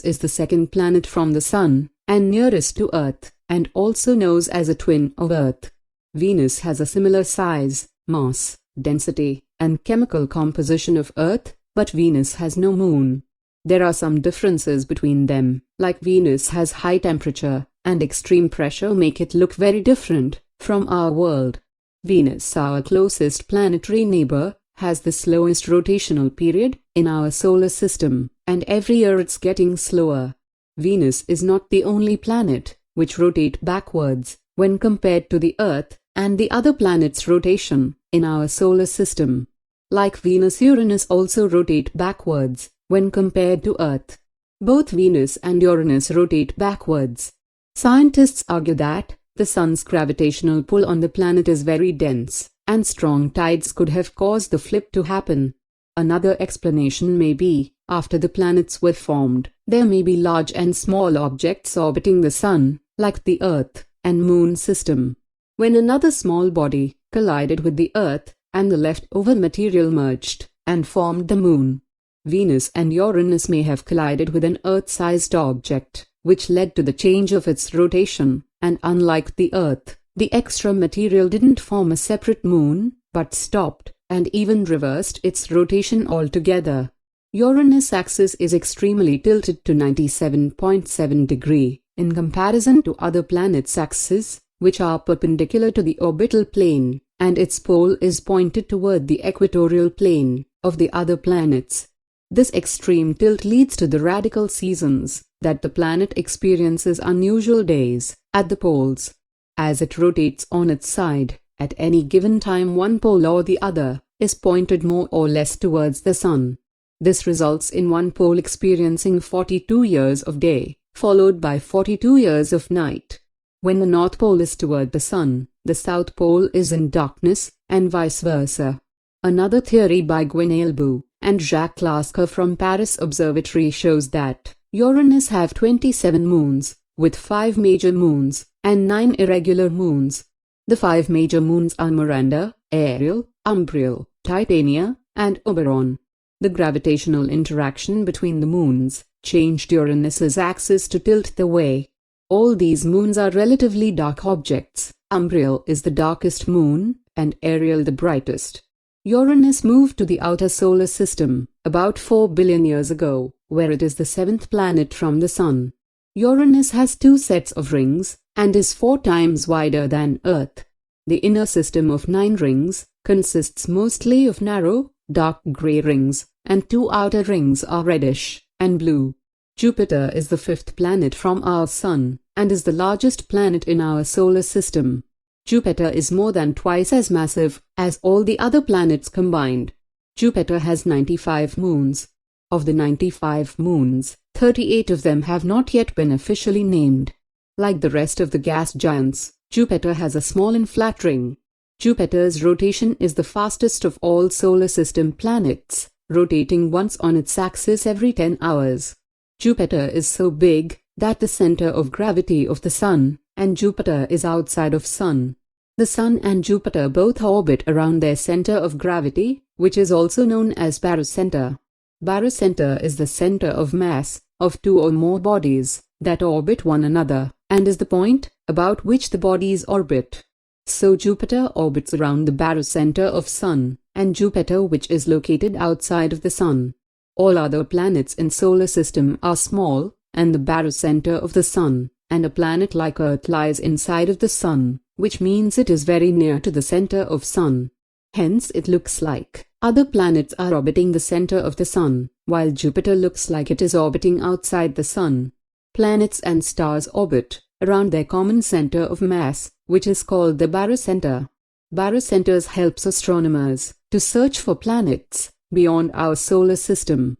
is the second planet from the Sun, and nearest to Earth, and also known as a twin of Earth. Venus has a similar size, mass, density, and chemical composition of Earth, but Venus has no moon. There are some differences between them, like Venus has high temperature, and extreme pressure make it look very different from our world. Venus, our closest planetary neighbor, has the slowest rotational period in our solar system, and every year it's getting slower. Venus is not the only planet which rotate backwards when compared to the Earth and the other planets' rotation in our solar system. Like Venus, Uranus also rotate backwards when compared to Earth. Both Venus and Uranus rotate backwards. Scientists argue that the Sun's gravitational pull on the planet is very dense, and strong tides could have caused the flip to happen. Another explanation may be, after the planets were formed, there may be large and small objects orbiting the Sun, like the Earth and Moon system. When another small body collided with the Earth, and the leftover material merged and formed the Moon. Venus and Uranus may have collided with an Earth-sized object, which led to the change of its rotation, and unlike the Earth, the extra material didn't form a separate moon, but stopped, and even reversed its rotation altogether. Uranus' axis is extremely tilted to 97.7 degrees, in comparison to other planets' axes, which are perpendicular to the orbital plane, and its pole is pointed toward the equatorial plane of the other planets. This extreme tilt leads to the radical seasons, that the planet experiences unusual days at the poles. As it rotates on its side, at any given time one pole or the other is pointed more or less towards the Sun. This results in one pole experiencing 42 years of day, followed by 42 years of night. When the North Pole is toward the Sun, the South Pole is in darkness, and vice versa. Another theory by Guinelbou and Jacques Lasker from Paris Observatory shows that Uranus have 27 moons, with 5 major moons and 9 irregular moons. The 5 major moons are Miranda, Ariel, Umbriel, Titania, and Oberon. The gravitational interaction between the moons changed Uranus's axis to tilt the way. All these moons are relatively dark objects. Umbriel is the darkest moon, and Ariel the brightest. Uranus moved to the outer solar system about 4 billion years ago, where it is the 7th planet from the Sun. Uranus has 2 sets of rings, and is 4 times wider than Earth. The inner system of 9 rings consists mostly of narrow, dark gray rings, and 2 outer rings are reddish and blue. Jupiter is the 5th planet from our Sun, and is the largest planet in our solar system. Jupiter is more than twice as massive as all the other planets combined. Jupiter has 95 moons. Of the 95 moons, 38 of them have not yet been officially named. Like the rest of the gas giants, Jupiter has a small and flat ring. Jupiter's rotation is the fastest of all solar system planets, rotating once on its axis every 10 hours. Jupiter is so big that the center of gravity of the Sun and Jupiter is outside of Sun. The Sun and Jupiter both orbit around their center of gravity, which is also known as barycenter. Barycenter is the center of mass of 2 or more bodies that orbit one another, and is the point about which the bodies orbit. So Jupiter orbits around the barycenter of Sun, and Jupiter which is located outside of the Sun. All other planets in solar system are small, and the barycenter of the Sun, and a planet like Earth lies inside of the Sun, which means it is very near to the center of Sun. Hence it looks like other planets are orbiting the center of the Sun, while Jupiter looks like it is orbiting outside the Sun. Planets and stars orbit around their common center of mass, which is called the barycenter. Barycenters helps astronomers to search for planets beyond our solar system.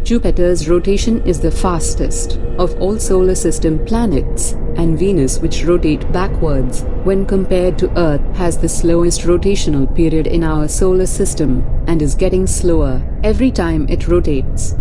Jupiter's rotation is the fastest of all solar system planets, and Venus, which rotate backwards when compared to Earth, has the slowest rotational period in our solar system and is getting slower every time it rotates.